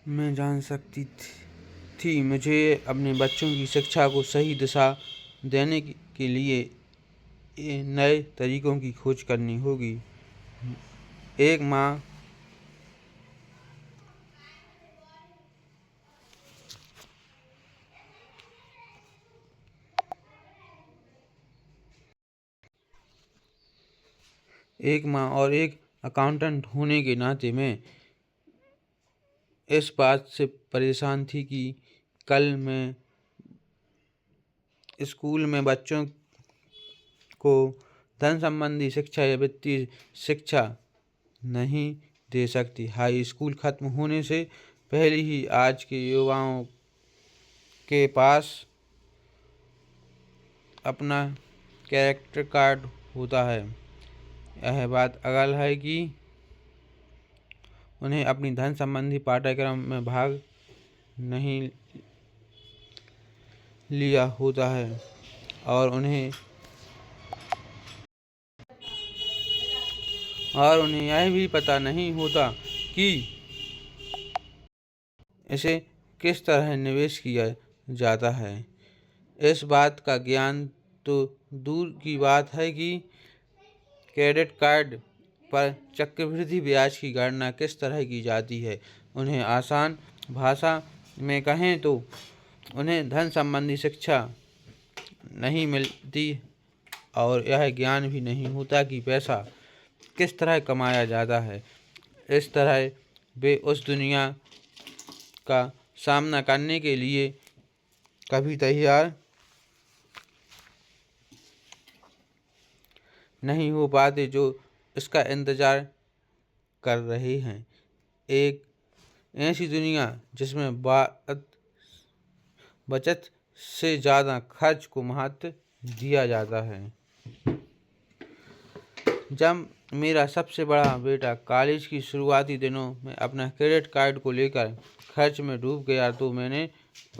मैं जान सकती थी मुझे अपने बच्चों की शिक्षा को सही दिशा देने के लिए नए तरीकों की खोज करनी होगी। एक माँ और एक अकाउंटेंट होने के नाते मैं इस बात से परेशान थी कि कल मैं स्कूल में बच्चों को धन संबंधी शिक्षा या वित्तीय शिक्षा नहीं दे सकती। हाई स्कूल खत्म होने से पहले ही आज के युवाओं के पास अपना कैरेक्टर कार्ड होता है। यह बात अगल है कि उन्हें अपनी धन संबंधी पाठ्यक्रम में भाग नहीं लिया होता है और उन्हें यह भी पता नहीं होता कि इसे किस तरह निवेश किया जाता है। इस बात का ज्ञान तो दूर की बात है कि क्रेडिट कार्ड पर चक्रवृद्धि ब्याज की गणना किस तरह की जाती है। उन्हें आसान भाषा में कहें तो उन्हें धन संबंधी शिक्षा नहीं मिलती और यह ज्ञान भी नहीं होता कि पैसा किस तरह कमाया जाता है। इस तरह वे उस दुनिया का सामना करने के लिए कभी तैयार नहीं हो पाते जो इसका इंतज़ार कर रहे हैं। एक ऐसी दुनिया जिसमें बचत से ज़्यादा खर्च को महत्व दिया जाता है। जब मेरा सबसे बड़ा बेटा कॉलेज की शुरुआती दिनों में अपना क्रेडिट कार्ड को लेकर खर्च में डूब गया तो मैंने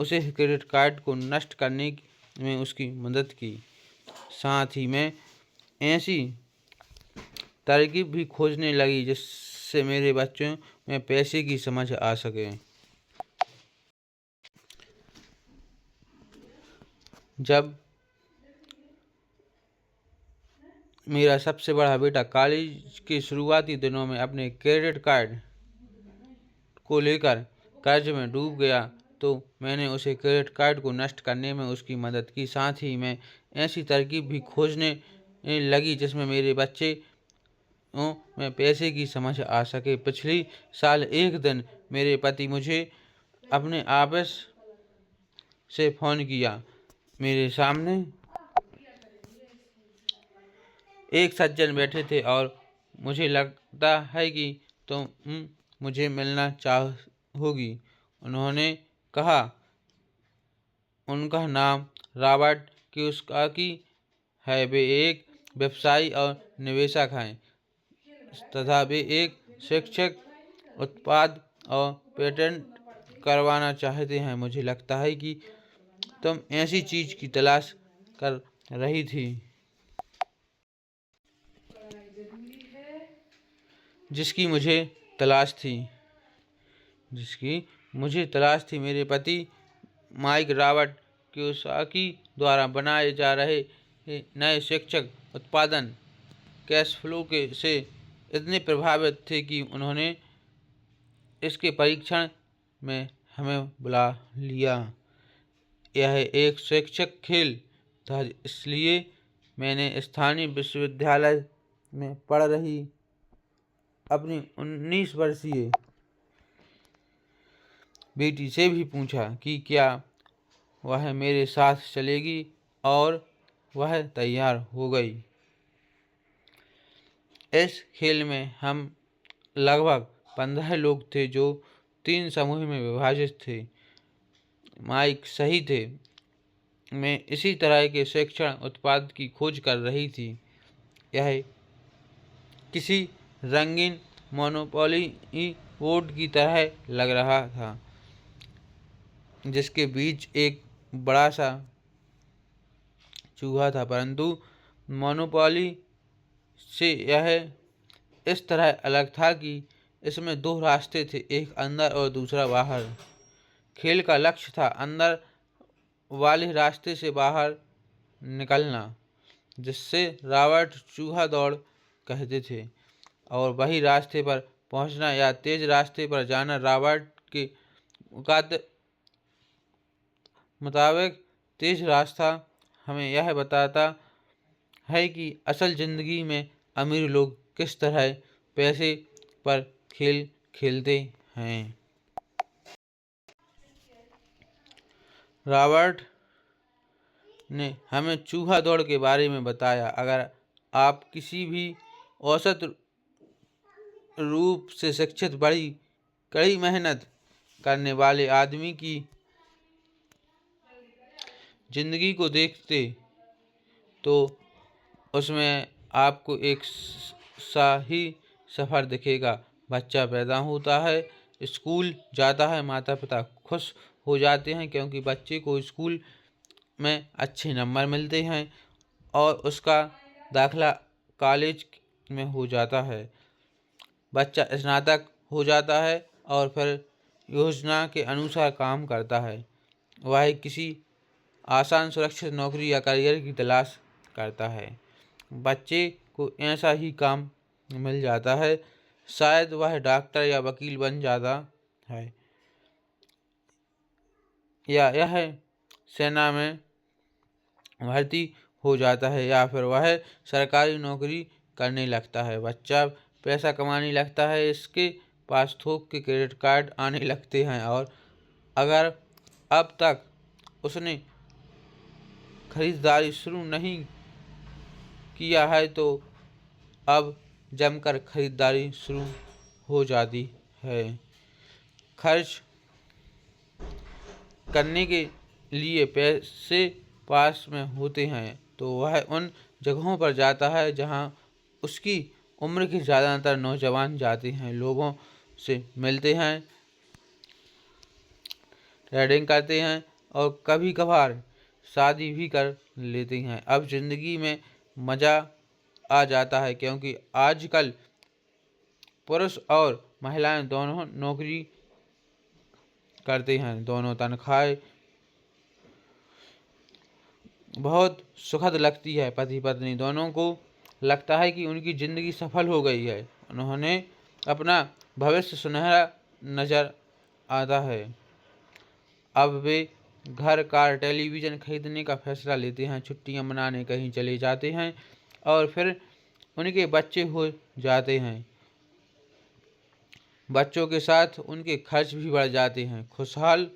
उसे क्रेडिट कार्ड को नष्ट करने में उसकी मदद की। साथ ही मैं ऐसी तरकीब भी खोजने लगी जिससे मेरे बच्चों में पैसे की समझ आ सके। जब मेरा सबसे बड़ा बेटा कॉलेज के शुरुआती दिनों में अपने क्रेडिट कार्ड को लेकर कर्ज में डूब गया तो मैंने उसे क्रेडिट कार्ड को नष्ट करने में उसकी मदद की। साथ ही मैं ऐसी तरकीब भी खोजने लगी जिसमें मेरे बच्चे में पैसे की समझ आ सके। पिछले साल एक दिन मेरे पति मुझे अपने ऑफिस से फ़ोन किया। मेरे सामने एक सज्जन बैठे थे और मुझे लगता है कि तुम मुझे मिलना चाहोगी। उन्होंने कहा। उनका नाम रॉबर्ट कियोसाकी है। वे एक व्यवसायी और निवेशक हैं तथा वे एक शिक्षक उत्पाद और पेटेंट करवाना चाहते हैं। मुझे लगता है कि तुम ऐसी चीज़ की तलाश कर रही थी जिसकी मुझे तलाश थी। मेरे पति माइक रॉबर्ट कियोसाकी द्वारा बनाए जा रहे नए शिक्षक उत्पादन कैश फ्लो से इतने प्रभावित थे कि उन्होंने इसके परीक्षण में हमें बुला लिया। यह एक शैक्षिक खेल था इसलिए मैंने स्थानीय विश्वविद्यालय में पढ़ रही अपनी 19 वर्षीय बेटी से भी पूछा कि क्या वह मेरे साथ चलेगी और वह तैयार हो गई। इस खेल में हम लगभग 15 लोग थे जो 3 समूह में विभाजित थे। माइक सही थे। मैं इसी तरह के शिक्षण उत्पाद की खोज कर रही थी। यह किसी रंगीन मोनोपोली बोर्ड की तरह लग रहा था जिसके बीच एक बड़ा सा चूहा था, परंतु मोनोपोली से यह इस तरह अलग था कि इसमें दो रास्ते थे, एक अंदर और दूसरा बाहर। खेल का लक्ष्य था अंदर वाले रास्ते से बाहर निकलना, जिससे रॉबर्ट चूहा दौड़ कहते थे, और वही रास्ते पर पहुंचना या तेज रास्ते पर जाना रॉबर्ट के मुताबिक। तेज रास्ता हमें यह बताता है कि असल जिंदगी में अमीर लोग किस तरह पैसे पर खेल खेलते हैं। रॉबर्ट ने हमें चूहा दौड़ के बारे में बताया। अगर आप किसी भी औसत रूप से शिक्षित, बड़ी कड़ी मेहनत करने वाले आदमी की जिंदगी को देखते तो उसमें आपको एक सा ही सफ़र दिखेगा। बच्चा पैदा होता है, स्कूल जाता है, माता पिता खुश हो जाते हैं क्योंकि बच्चे को स्कूल में अच्छे नंबर मिलते हैं और उसका दाखिला कॉलेज में हो जाता है। बच्चा स्नातक हो जाता है और फिर योजना के अनुसार काम करता है। वह किसी आसान सुरक्षित नौकरी या करियर की तलाश करता है। बच्चे को ऐसा ही काम मिल जाता है, शायद वह डॉक्टर या वकील बन जाता है, या यह सेना में भर्ती हो जाता है, या फिर वह सरकारी नौकरी करने लगता है। बच्चा पैसा कमाने लगता है, इसके पास थोक के क्रेडिट कार्ड आने लगते हैं, और अगर अब तक उसने खरीदारी शुरू नहीं किया है तो अब जमकर खरीदारी शुरू हो जाती है। खर्च करने के लिए पैसे पास में होते हैं तो वह उन जगहों पर जाता है जहां उसकी उम्र के ज़्यादातर नौजवान जाते हैं, लोगों से मिलते हैं, ट्रेडिंग करते हैं और कभी कभार शादी भी कर लेते हैं। अब जिंदगी में मज़ा आ जाता है क्योंकि आजकल पुरुष और महिलाएं दोनों नौकरी करते हैं, दोनों तनख्वाहें बहुत सुखद लगती है। पति पत्नी दोनों को लगता है कि उनकी ज़िंदगी सफल हो गई है, उन्होंने अपना भविष्य सुनहरा नज़र आता है। अब वे घर, कार, टेलीविज़न खरीदने का फैसला लेते हैं, छुट्टियां मनाने कहीं चले जाते हैं और फिर उनके बच्चे हो जाते हैं। बच्चों के साथ उनके खर्च भी बढ़ जाते हैं। खुशहाल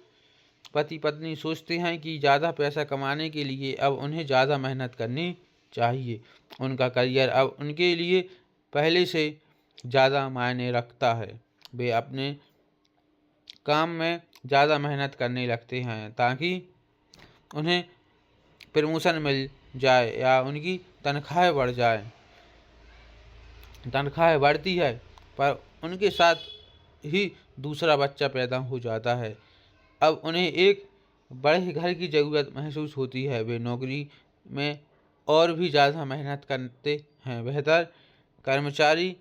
पति पत्नी सोचते हैं कि ज़्यादा पैसा कमाने के लिए अब उन्हें ज़्यादा मेहनत करनी चाहिए। उनका करियर अब उनके लिए पहले से ज़्यादा मायने रखता है। वे अपने काम में ज़्यादा मेहनत करने लगते हैं ताकि उन्हें प्रमोशन मिल जाए या उनकी तनख्वाह बढ़ जाए। तनख्वाह बढ़ती है पर उनके साथ ही दूसरा बच्चा पैदा हो जाता है। अब उन्हें एक बड़े घर की ज़रूरत महसूस होती है। वे नौकरी में और भी ज़्यादा मेहनत करते हैं, बेहतर कर्मचारी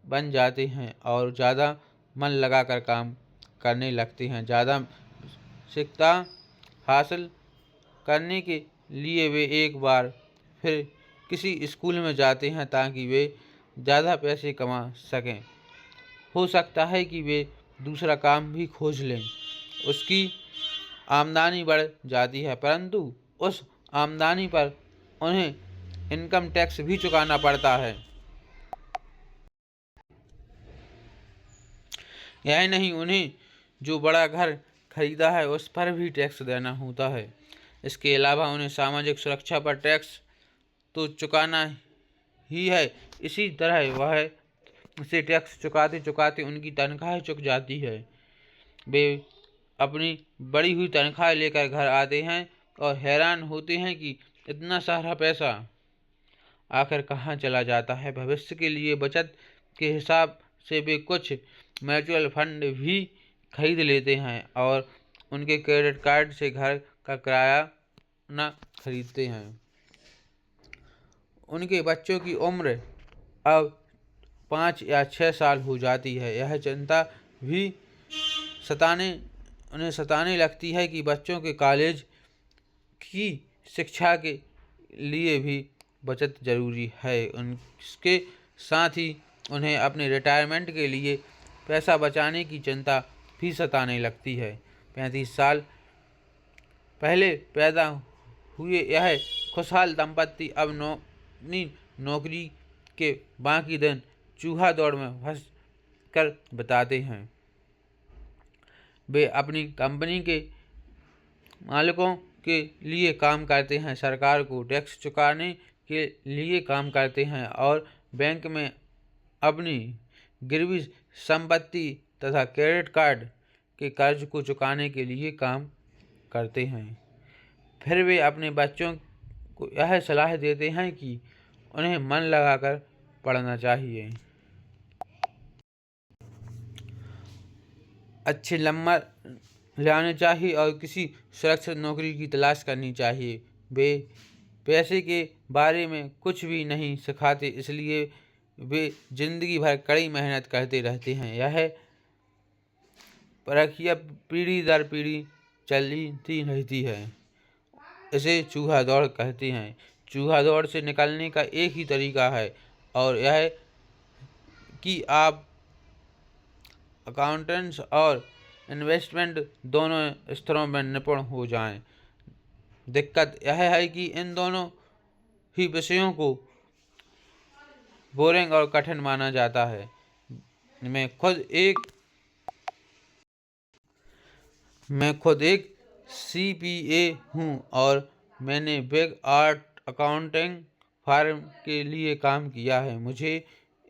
बन जाते हैं और ज़्यादा मन लगाकर काम करने लगते हैं। ज़्यादा शिक्षा हासिल करने के लिए वे एक बार फिर किसी स्कूल में जाते हैं ताकि वे ज़्यादा पैसे कमा सकें। हो सकता है कि वे दूसरा काम भी खोज लें। उसकी आमदनी बढ़ जाती है परंतु उस आमदनी पर उन्हें इनकम टैक्स भी चुकाना पड़ता है। यह नहीं, उन्हें जो बड़ा घर खरीदा है उस पर भी टैक्स देना होता है। इसके अलावा उन्हें सामाजिक सुरक्षा पर टैक्स तो चुकाना ही है। इसी तरह वह इसे टैक्स चुकाते चुकाते उनकी तनख्वाह चुक जाती है। वे अपनी बढ़ी हुई तनख्वाह लेकर घर आते हैं और हैरान होते हैं कि इतना सारा पैसा आखिर कहाँ चला जाता है। भविष्य के लिए बचत के हिसाब से वे कुछ म्यूचुअल फंड भी खरीद लेते हैं और उनके क्रेडिट कार्ड से घर का किराया न खरीदते हैं। उनके बच्चों की उम्र अब 5 या 6 साल हो जाती है। यह चिंता भी उन्हें सताने लगती है कि बच्चों के कॉलेज की शिक्षा के लिए भी बचत ज़रूरी है। उसके साथ ही उन्हें अपने रिटायरमेंट के लिए पैसा बचाने की चिंता भी सताने लगती है। 35 साल पहले पैदा हुए यह खुशहाल दंपत्ति अब अपनी नौकरी के बाकी दिन चूहा दौड़ में फंस कर बिताते हैं। वे अपनी कंपनी के मालिकों के लिए काम करते हैं, सरकार को टैक्स चुकाने के लिए काम करते हैं और बैंक में अपनी गिरवी संपत्ति तथा क्रेडिट कार्ड के कर्ज को चुकाने के लिए काम करते हैं। फिर वे अपने बच्चों को यह सलाह देते हैं कि उन्हें मन लगाकर पढ़ना चाहिए, अच्छे नंबर लाने चाहिए और किसी सुरक्षित नौकरी की तलाश करनी चाहिए। वे पैसे के बारे में कुछ भी नहीं सिखाते, इसलिए वे जिंदगी भर कड़ी मेहनत करते रहते हैं। यह प्रक्रिया पीढ़ी दर पीढ़ी चलती रहती है। इसे चूहा दौड़ कहते हैं। चूहा दौड़ से निकलने का एक ही तरीका है और यह कि आप अकाउंटेंट्स और इन्वेस्टमेंट दोनों स्तरों में निपुण हो जाएं। दिक्कत यह है कि इन दोनों ही विषयों को बोरिंग और कठिन माना जाता है। मैं खुद एक CPA हूँ और मैंने बिग आर्ट अकाउंटिंग फर्म के लिए काम किया है। मुझे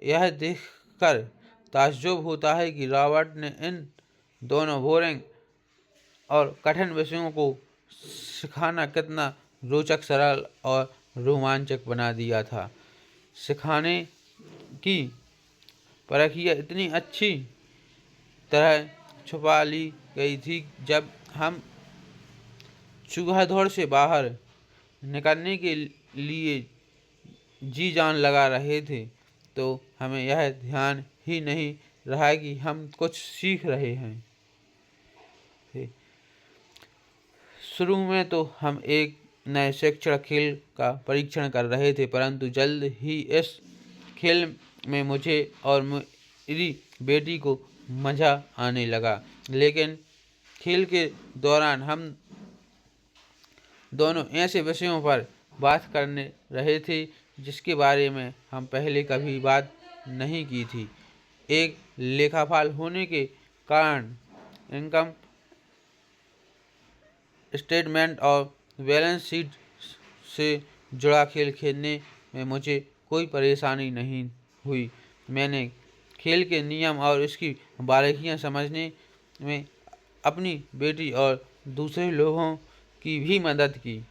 यह देखकर ताज्जुब होता है कि रॉबर्ट ने इन दोनों बोरिंग और कठिन विषयों को सिखाना कितना रोचक, सरल और रोमांचक बना दिया था। सिखाने की प्रक्रिया इतनी अच्छी तरह छुपा ली गई थी। जब हम चूहा दौड़ से बाहर निकलने के लिए जी जान लगा रहे थे तो हमें यह ध्यान ही नहीं रहा कि हम कुछ सीख रहे हैं। शुरू में तो हम एक नए शिक्षण खेल का परीक्षण कर रहे थे, परंतु जल्द ही इस खेल में मुझे और मेरी बेटी को मज़ा आने लगा। लेकिन खेल के दौरान हम दोनों ऐसे विषयों पर बात करने रहे थे जिसके बारे में हम पहले कभी बात नहीं की थी। एक लेखापाल होने के कारण इनकम स्टेटमेंट और बैलेंस शीट से जुड़ा खेल खेलने में मुझे कोई परेशानी नहीं हुई। मैंने खेल के नियम और इसकी बारीकियां समझने में अपनी बेटी और दूसरे लोगों की भी मदद की।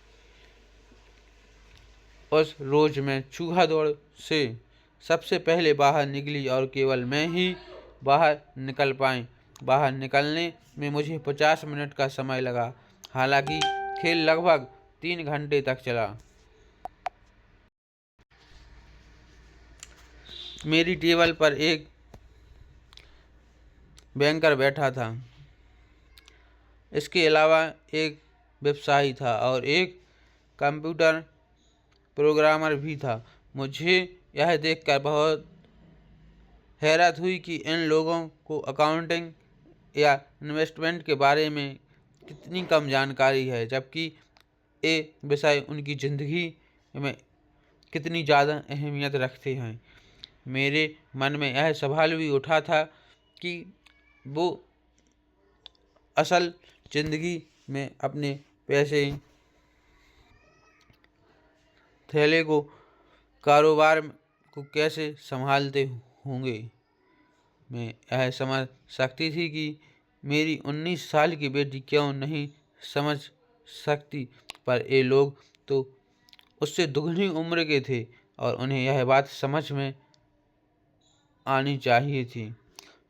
उस रोज मैं चूहा दौड़ से सबसे पहले बाहर निकली और केवल मैं ही बाहर निकल पाई। बाहर निकलने में मुझे 50 मिनट का समय लगा। हालांकि खेल लगभग 3 घंटे तक चला। मेरी टेबल पर एक बैंकर बैठा था, इसके अलावा एक व्यवसायी था और एक कंप्यूटर प्रोग्रामर भी था। मुझे यह देखकर बहुत हैरत हुई कि इन लोगों को अकाउंटिंग या इन्वेस्टमेंट के बारे में कितनी कम जानकारी है, जबकि ये विषय उनकी ज़िंदगी में कितनी ज़्यादा अहमियत रखते हैं। मेरे मन में यह सवाल भी उठा था कि वो असल ज़िंदगी में अपने पैसे थैले को कारोबार को कैसे संभालते होंगे। मैं यह समझ सकती थी कि मेरी 19 साल की बेटी क्यों नहीं समझ सकती, पर ये लोग तो उससे दुगनी उम्र के थे और उन्हें यह बात समझ में आनी चाहिए थी।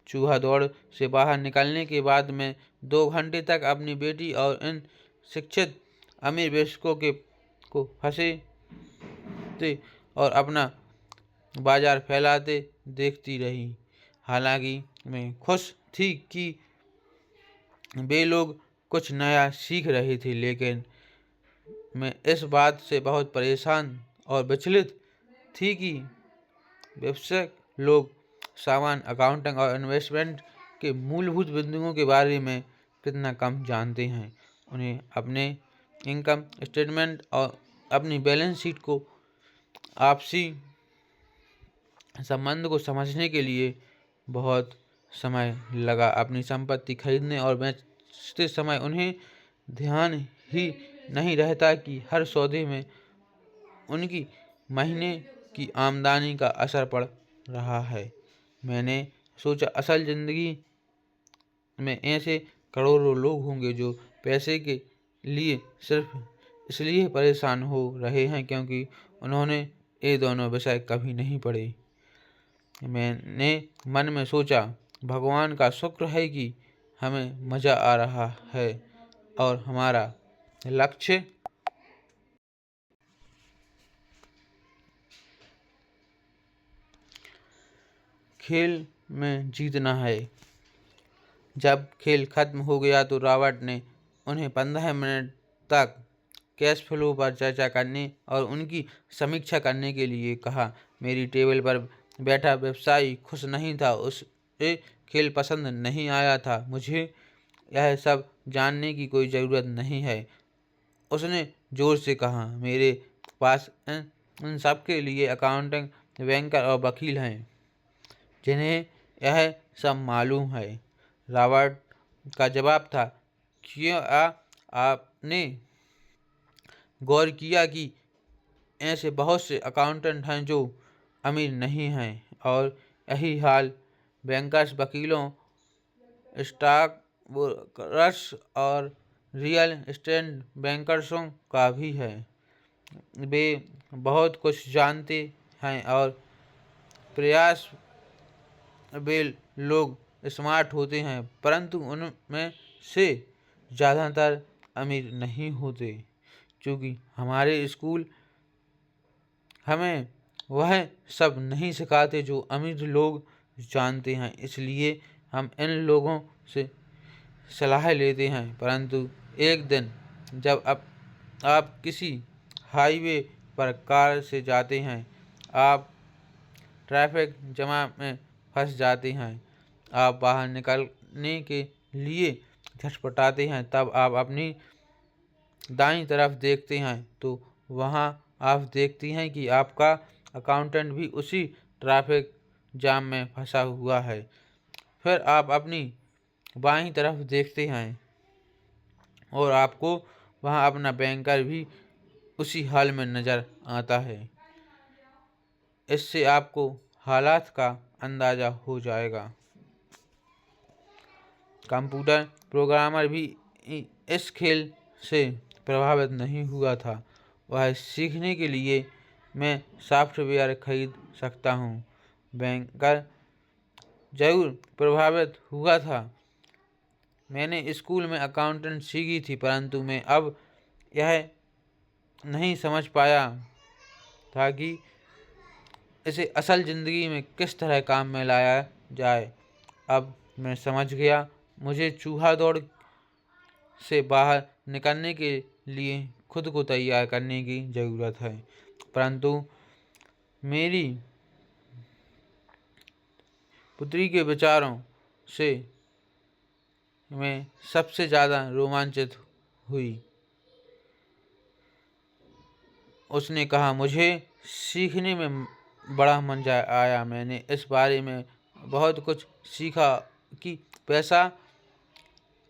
चूहा दौड़ से बाहर निकलने के बाद मैं 2 घंटे तक अपनी बेटी और इन शिक्षित अमीर वयस्कों को फंसे थे और अपना बाजार फैलाते देखती रही। हालांकि मैं खुश थी कि वे लोग कुछ नया सीख रहे थे, लेकिन मैं इस बात से बहुत परेशान और विचलित थी कि व्यवसायिक लोग सामान, अकाउंटिंग और इन्वेस्टमेंट के मूलभूत बिंदुओं के बारे में कितना कम जानते हैं। उन्हें अपने इनकम स्टेटमेंट और अपनी बैलेंस शीट को आपसी संबंध को समझने के लिए बहुत समय लगा। अपनी संपत्ति खरीदने और बेचते समय उन्हें ध्यान ही नहीं रहता कि हर सौदे में उनकी महीने की आमदनी का असर पड़ रहा है। मैंने सोचा असल ज़िंदगी में ऐसे करोड़ों लोग होंगे जो पैसे के लिए सिर्फ इसलिए परेशान हो रहे हैं क्योंकि उन्होंने ये दोनों विषय कभी नहीं पढ़े। मैंने मन में सोचा, भगवान का शुक्र है कि हमें मज़ा आ रहा है और हमारा लक्ष्य खेल में जीतना है। जब खेल खत्म हो गया तो रॉबर्ट ने उन्हें 15 मिनट तक कैश फ्लो पर चर्चा करने और उनकी समीक्षा करने के लिए कहा। मेरी टेबल पर बैठा व्यवसायी खुश नहीं था। उसे खेल पसंद नहीं आया था। मुझे यह सब जानने की कोई ज़रूरत नहीं है, उसने जोर से कहा। मेरे पास इन सब के लिए अकाउंटेंट, बैंकर और वकील हैं जिन्हें यह सब मालूम है। रॉबर्ट का जवाब था, क्या आपने गौर किया कि ऐसे बहुत से अकाउंटेंट हैं जो अमीर नहीं हैं, और यही हाल बैंकर्स, वकीलों, स्टॉक ब्रोकर्स और रियल एस्टेट बैंकर्सों का भी है। वे बहुत कुछ जानते हैं और प्रयास वे लोग स्मार्ट होते हैं, परंतु उनमें से ज़्यादातर अमीर नहीं होते। क्योंकि हमारे स्कूल हमें वह सब नहीं सिखाते जो अमीर लोग जानते हैं, इसलिए हम इन लोगों से सलाह लेते हैं। परंतु एक दिन जब आप किसी हाईवे पर कार से जाते हैं, आप ट्रैफिक जमा में फंस जाते हैं, आप बाहर निकलने के लिए झटपटाते हैं, तब आप अपनी दाईं तरफ देखते हैं तो वहां आप देखती हैं कि आपका अकाउंटेंट भी उसी ट्रैफिक जाम में फंसा हुआ है। फिर आप अपनी बाईं तरफ देखते हैं और आपको वहां अपना बैंकर भी उसी हाल में नज़र आता है। इससे आपको हालात का अंदाज़ा हो जाएगा। कंप्यूटर प्रोग्रामर भी इस खेल से प्रभावित नहीं हुआ था। वह सीखने के लिए मैं सॉफ्टवेयर खरीद सकता हूँ। बैंकर जरूर प्रभावित हुआ था। मैंने स्कूल में अकाउंटेंट सीखी थी, परंतु मैं अब यह नहीं समझ पाया था कि इसे असल ज़िंदगी में किस तरह काम में लाया जाए। अब मैं समझ गया, मुझे चूहा दौड़ से बाहर निकलने के लिए खुद को तैयार करने की ज़रूरत है। परंतु मेरी पुत्री के विचारों से मैं सबसे ज़्यादा रोमांचित हुई। उसने कहा, मुझे सीखने में बड़ा मज़ा आया। मैंने इस बारे में बहुत कुछ सीखा कि पैसा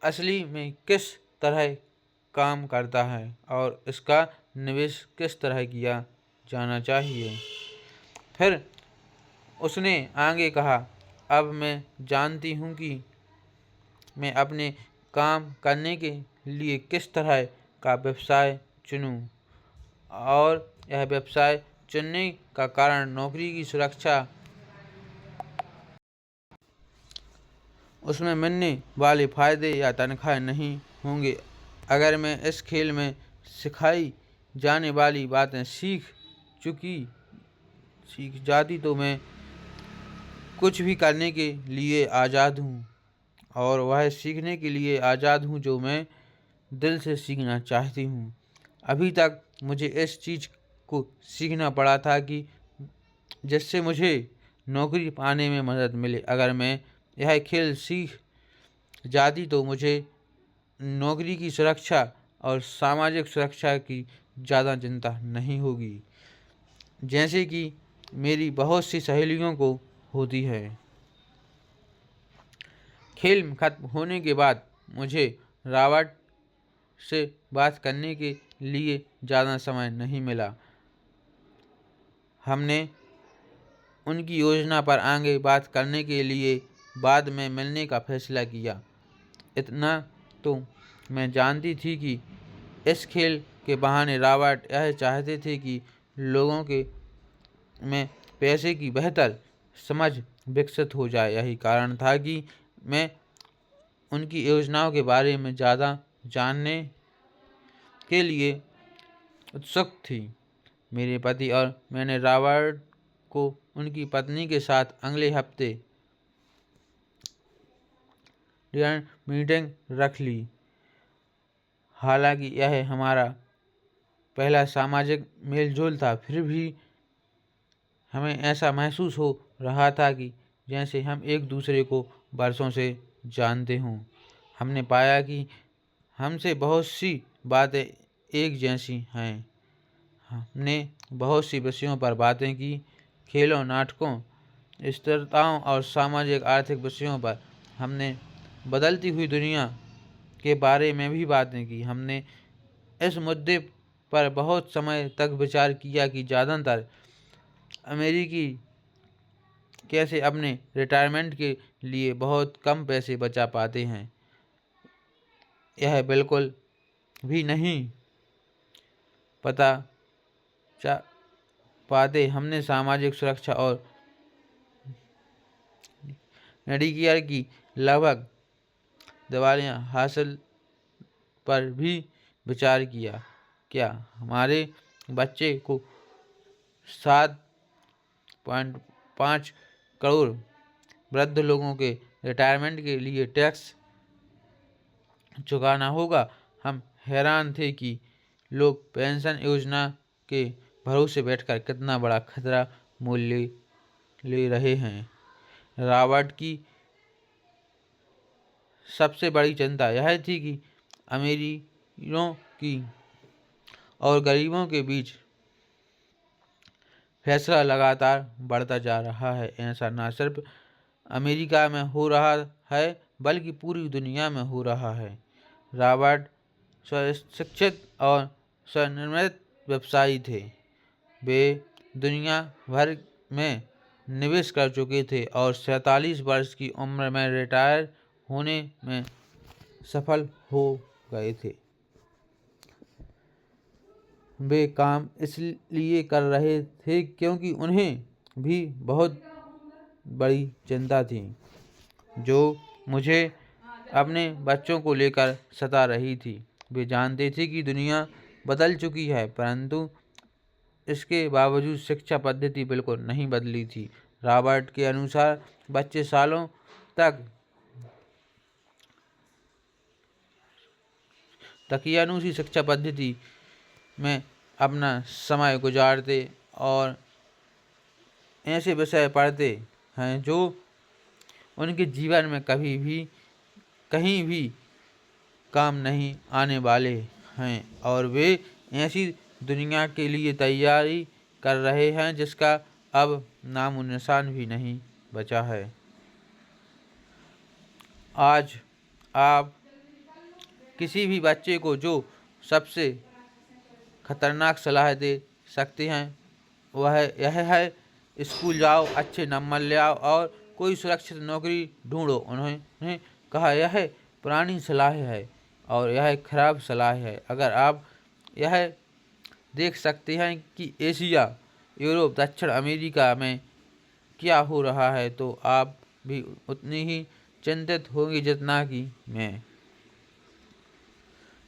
असली में किस तरह काम करता है और इसका निवेश किस तरह किया जाना चाहिए। फिर उसने आगे कहा, अब मैं जानती हूँ कि मैं अपने काम करने के लिए किस तरह का व्यवसाय चुनूँ, और यह व्यवसाय चुनने का कारण नौकरी की सुरक्षा, उसमें मिलने वाले फ़ायदे या तनख्वाह नहीं होंगे। अगर मैं इस खेल में सिखाई जाने वाली बातें सीख चुकी सीख जाती तो मैं कुछ भी करने के लिए आज़ाद हूँ, और वह सीखने के लिए आज़ाद हूँ जो मैं दिल से सीखना चाहती हूँ। अभी तक मुझे इस चीज़ को सीखना पड़ा था कि जिससे मुझे नौकरी पाने में मदद मिले। अगर मैं यह खेल सीख जाती तो मुझे नौकरी की सुरक्षा और सामाजिक सुरक्षा की ज़्यादा चिंता नहीं होगी, जैसे कि मेरी बहुत सी सहेलियों को होती है। खेल खत्म होने के बाद मुझे रॉबर्ट से बात करने के लिए ज़्यादा समय नहीं मिला। हमने उनकी योजना पर आगे बात करने के लिए बाद में मिलने का फैसला किया। इतना तो मैं जानती थी कि इस खेल के बहाने रॉबर्ट यह चाहते थे कि लोगों के में पैसे की बेहतर समझ विकसित हो जाए। यही कारण था कि मैं उनकी योजनाओं के बारे में ज़्यादा जानने के लिए उत्सुक थी। मेरे पति और मैंने रॉबर्ट को उनकी पत्नी के साथ अगले हफ्ते मीटिंग रख ली। हालांकि यह हमारा पहला सामाजिक मेलजोल था, फिर भी हमें ऐसा महसूस हो रहा था कि जैसे हम एक दूसरे को बरसों से जानते हों। हमने पाया कि हमसे बहुत सी बातें एक जैसी हैं। हमने बहुत सी विषयों पर बातें की, खेलों, नाटकों, स्थिरताओं और सामाजिक आर्थिक विषयों पर। हमने बदलती हुई दुनिया के बारे में भी बातें की। हमने इस मुद्दे पर बहुत समय तक विचार किया कि ज़्यादातर अमेरिकी कैसे अपने रिटायरमेंट के लिए बहुत कम पैसे बचा पाते हैं। यह बिल्कुल भी नहीं पता पाते। हमने सामाजिक सुरक्षा और मेडिकेयर की लगभग दवाइयाँ हासिल पर भी विचार किया। क्या हमारे बच्चे को 7.5 करोड़ वृद्ध लोगों के रिटायरमेंट के लिए टैक्स चुकाना होगा? हम हैरान थे कि लोग पेंशन योजना के भरोसे बैठकर कितना बड़ा खतरा मूल्य ले रहे हैं। रॉबर्ट की सबसे बड़ी चिंता यह थी कि अमीरों की और गरीबों के बीच फैसला लगातार बढ़ता जा रहा है। ऐसा न सिर्फ अमेरिका में हो रहा है बल्कि पूरी दुनिया में हो रहा है। रॉबर्ट स्वशिक्षित और स्वनिर्मित व्यवसायी थे। वे दुनिया भर में निवेश कर चुके थे और 47 वर्ष की उम्र में रिटायर होने में सफल हो गए थे। वे काम इसलिए कर रहे थे क्योंकि उन्हें भी बहुत बड़ी चिंता थी जो मुझे अपने बच्चों को लेकर सता रही थी। वे जानते थे कि दुनिया बदल चुकी है, परंतु इसके बावजूद शिक्षा पद्धति बिल्कुल नहीं बदली थी। रॉबर्ट के अनुसार बच्चे सालों तक तकियानुसी शिक्षा पद्धति में अपना समय गुजारते और ऐसे विषय पढ़ते हैं जो उनके जीवन में कभी भी कहीं भी काम नहीं आने वाले हैं, और वे ऐसी दुनिया के लिए तैयारी कर रहे हैं जिसका अब नामो निशान भी नहीं बचा है। आज आप किसी भी बच्चे को जो सबसे खतरनाक सलाह दे सकते हैं वह यह है, स्कूल जाओ, अच्छे नंबर ले आओ और कोई सुरक्षित नौकरी ढूंढो। उन्होंने कहा यह पुरानी सलाह है और यह खराब सलाह है। अगर आप यह देख सकते हैं कि एशिया, यूरोप, दक्षिण अमेरिका में क्या हो रहा है तो आप भी उतनी ही चिंतित होंगे जितना कि मैं।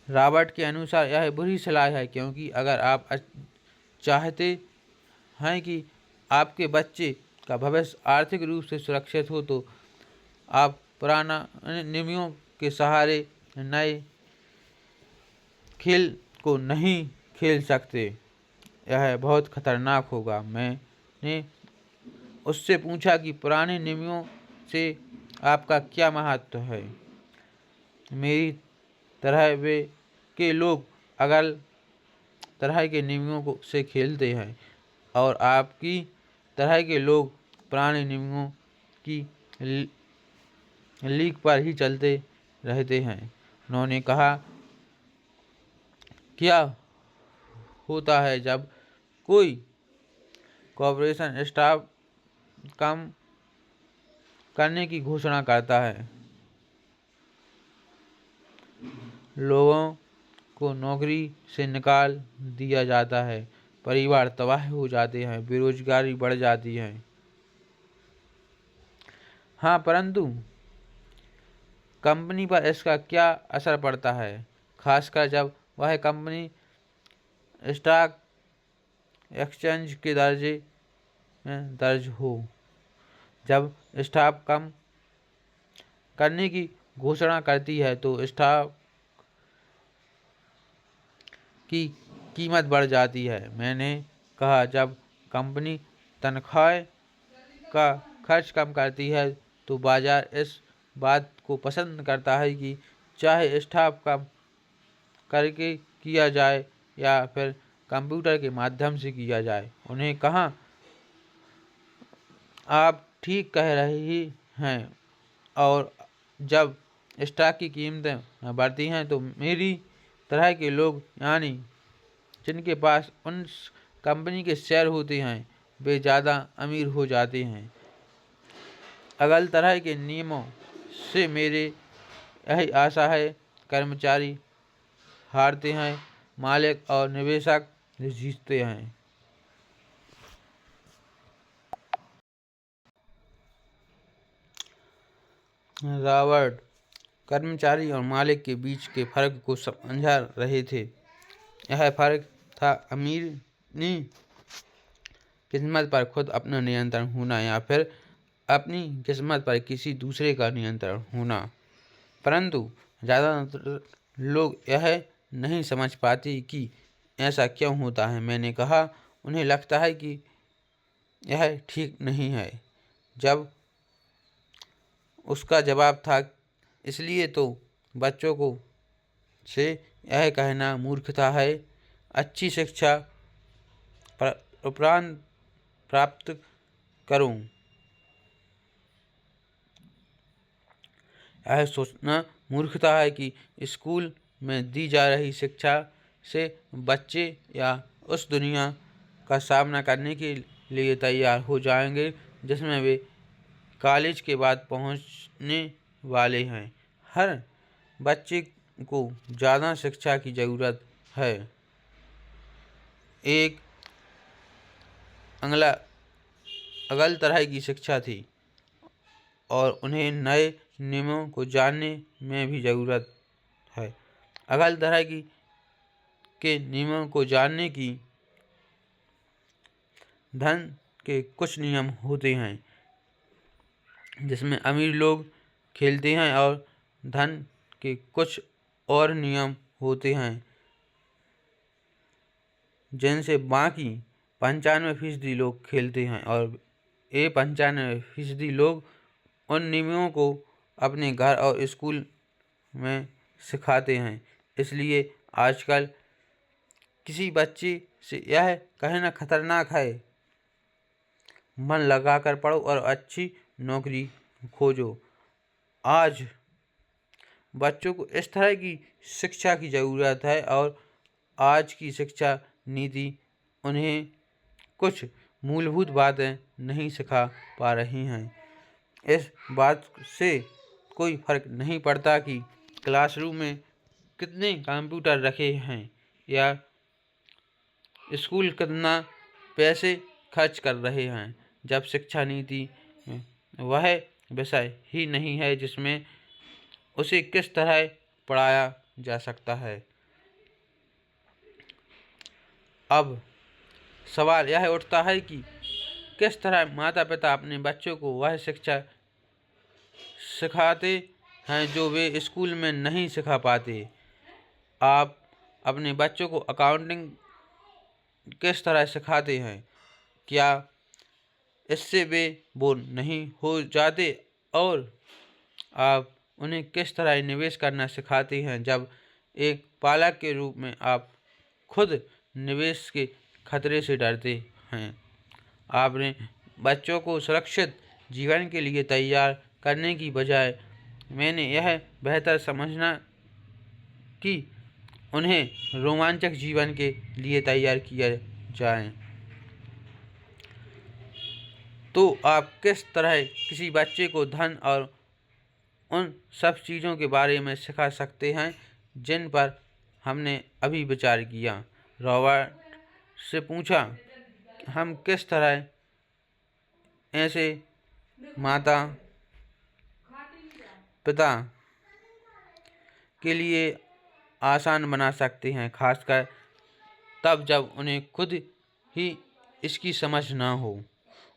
रॉबर्ट के अनुसार यह बुरी सलाह है क्योंकि अगर आप चाहते हैं कि आपके बच्चे का भविष्य आर्थिक रूप से सुरक्षित हो तो आप पुराने नियमों के सहारे नए खेल को नहीं खेल सकते। यह बहुत खतरनाक होगा। मैंने उससे पूछा कि पुराने नियमों से आपका क्या महत्व है। मेरी तरह वे के लोग अगल तरह के नियमों से खेलते हैं और आपकी तरह के लोग पुराने नियमों की लीक पर ही चलते रहते हैं। उन्होंने कहा, क्या होता है जब कोई कॉर्पोरेशन स्टाफ कम करने की घोषणा करता है? लोगों को नौकरी से निकाल दिया जाता है, परिवार तबाह हो जाते हैं, बेरोजगारी बढ़ जाती है। हाँ, परंतु कंपनी पर इसका क्या असर पड़ता है, खासकर जब वह कंपनी स्टॉक एक्सचेंज के दर्जे में दर्ज हो। जब स्टाफ कम करने की घोषणा करती है तो स्टॉक की कीमत बढ़ जाती है। मैंने कहा, जब कंपनी तनख्वाह का खर्च कम करती है तो बाजार इस बात को पसंद करता है कि चाहे स्टाफ कम करके किया जाए या फिर कंप्यूटर के माध्यम से किया जाए। उन्हें कहा, आप ठीक कह रही हैं, और जब स्टॉक की कीमतें बढ़ती हैं तो मेरी तरह के लोग, यानी जिनके पास उन कंपनी के शेयर होते हैं, वे ज़्यादा अमीर हो जाते हैं। अगल तरह के नियमों से मेरे यही आशा है, कर्मचारी हारते हैं, मालिक और निवेशक जीतते हैं। रॉबर्ट कर्मचारी और मालिक के बीच के फर्क को समझा रहे थे। यह फर्क था अपनी किस्मत पर खुद अपना नियंत्रण होना या फिर अपनी किस्मत पर किसी दूसरे का नियंत्रण होना। परंतु ज़्यादातर लोग यह नहीं समझ पाते कि ऐसा क्यों होता है। मैंने कहा, उन्हें लगता है कि यह ठीक नहीं है। जब उसका जवाब था, इसलिए तो बच्चों को से यह कहना मूर्खता है, अच्छी शिक्षा उपरांत प्राप्त करूं। यह सोचना मूर्खता है कि स्कूल में दी जा रही शिक्षा से बच्चे या उस दुनिया का सामना करने के लिए तैयार हो जाएंगे जिसमें वे कॉलेज के बाद पहुंचने वाले हैं। हर बच्चे को ज़्यादा शिक्षा की ज़रूरत है। एक अगल तरह की शिक्षा थी और उन्हें नए नियमों को जानने में भी ज़रूरत है। अगल तरह के नियमों को जानने की धन के कुछ नियम होते हैं जिसमें अमीर लोग खेलते हैं और धन के कुछ और नियम होते हैं जिनसे बाकी 95% लोग खेलते हैं, और ये 95% लोग उन नियमों को अपने घर और स्कूल में सिखाते हैं। इसलिए आजकल किसी बच्चे से यह कहना खतरनाक है, मन लगाकर पढ़ो और अच्छी नौकरी खोजो। आज बच्चों को इस तरह की शिक्षा की ज़रूरत है और आज की शिक्षा नीति उन्हें कुछ मूलभूत बातें नहीं सिखा पा रही हैं। इस बात से कोई फर्क नहीं पड़ता कि क्लासरूम में कितने कंप्यूटर रखे हैं या स्कूल कितना पैसे खर्च कर रहे हैं, जब शिक्षा नीति वह विषय ही नहीं है जिसमें उसे किस तरह पढ़ाया जा सकता है। अब सवाल यह उठता है कि किस तरह माता पिता अपने बच्चों को वह शिक्षा सिखाते हैं जो वे स्कूल में नहीं सिखा पाते। आप अपने बच्चों को अकाउंटिंग किस तरह सिखाते हैं? क्या इससे वे बोर नहीं हो जाते? और आप उन्हें किस तरह निवेश करना सिखाते हैं जब एक पालक के रूप में आप खुद निवेश के खतरे से डरते हैं? आपने बच्चों को सुरक्षित जीवन के लिए तैयार करने की बजाय मैंने यह बेहतर समझना कि उन्हें रोमांचक जीवन के लिए तैयार किया जाए। तो आप किस तरह किसी बच्चे को धन और उन सब चीज़ों के बारे में सिखा सकते हैं जिन पर हमने अभी विचार किया? रॉबर्ट से पूछा, हम किस तरह ऐसे माता पिता के लिए आसान बना सकते हैं, खासकर तब जब उन्हें खुद ही इसकी समझ ना हो।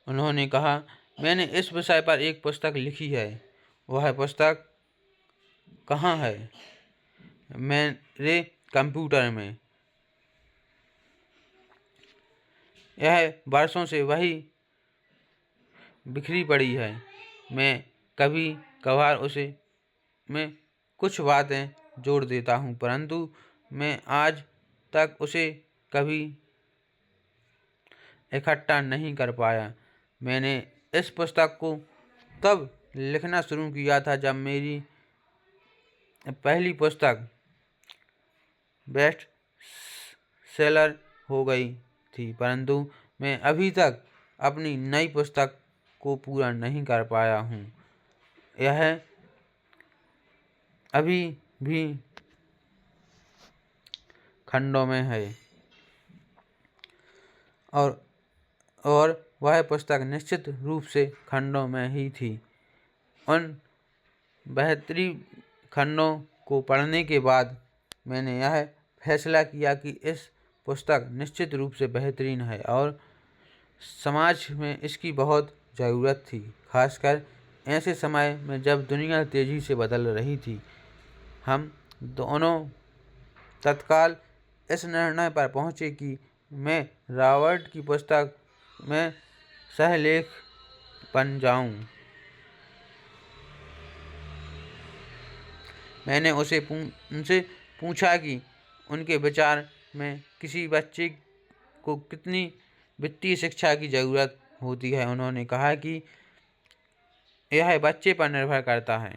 उन्होंने कहा, मैंने इस विषय पर एक पुस्तक लिखी है। वह पुस्तक कहाँ है? मेरे कंप्यूटर में। यह वर्षों से वही बिखरी पड़ी है। मैं कभी कभार उसे में कुछ बातें जोड़ देता हूँ, परंतु मैं आज तक उसे कभी इकट्ठा नहीं कर पाया। मैंने इस पुस्तक को तब लिखना शुरू किया था जब मेरी पहली पुस्तक बेस्ट सेलर हो गई थी, परंतु मैं अभी तक अपनी नई पुस्तक को पूरा नहीं कर पाया हूँ। यह अभी भी खंडों में है और वह पुस्तक निश्चित रूप से खंडों में ही थी। उन बेहतरीन खंडों को पढ़ने के बाद मैंने यह फैसला किया कि इस पुस्तक निश्चित रूप से बेहतरीन है और समाज में इसकी बहुत ज़रूरत थी, खासकर ऐसे समय में जब दुनिया तेज़ी से बदल रही थी। हम दोनों तत्काल इस निर्णय पर पहुँचे कि मैं रॉबर्ट की पुस्तक में सहलेख बन जाऊं। मैंने उनसे पूछा कि उनके विचार में किसी बच्चे को कितनी वित्तीय शिक्षा की ज़रूरत होती है। उन्होंने कहा कि यह बच्चे पर निर्भर करता है।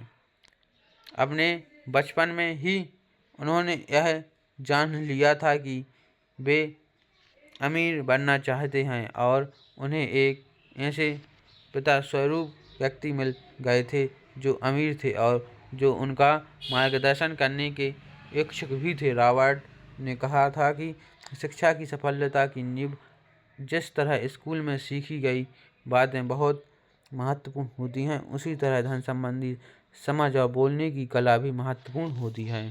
अपने बचपन में ही उन्होंने यह जान लिया था कि वे अमीर बनना चाहते हैं और उन्हें एक ऐसे पिता स्वरूप व्यक्ति मिल गए थे जो अमीर थे और जो उनका मार्गदर्शन करने के इच्छुक भी थे। रॉबर्ट ने कहा था कि शिक्षा की सफलता की नींव जिस तरह स्कूल में सीखी गई बातें बहुत महत्वपूर्ण होती हैं, उसी तरह धन संबंधी समझ और बोलने की कला भी महत्वपूर्ण होती है।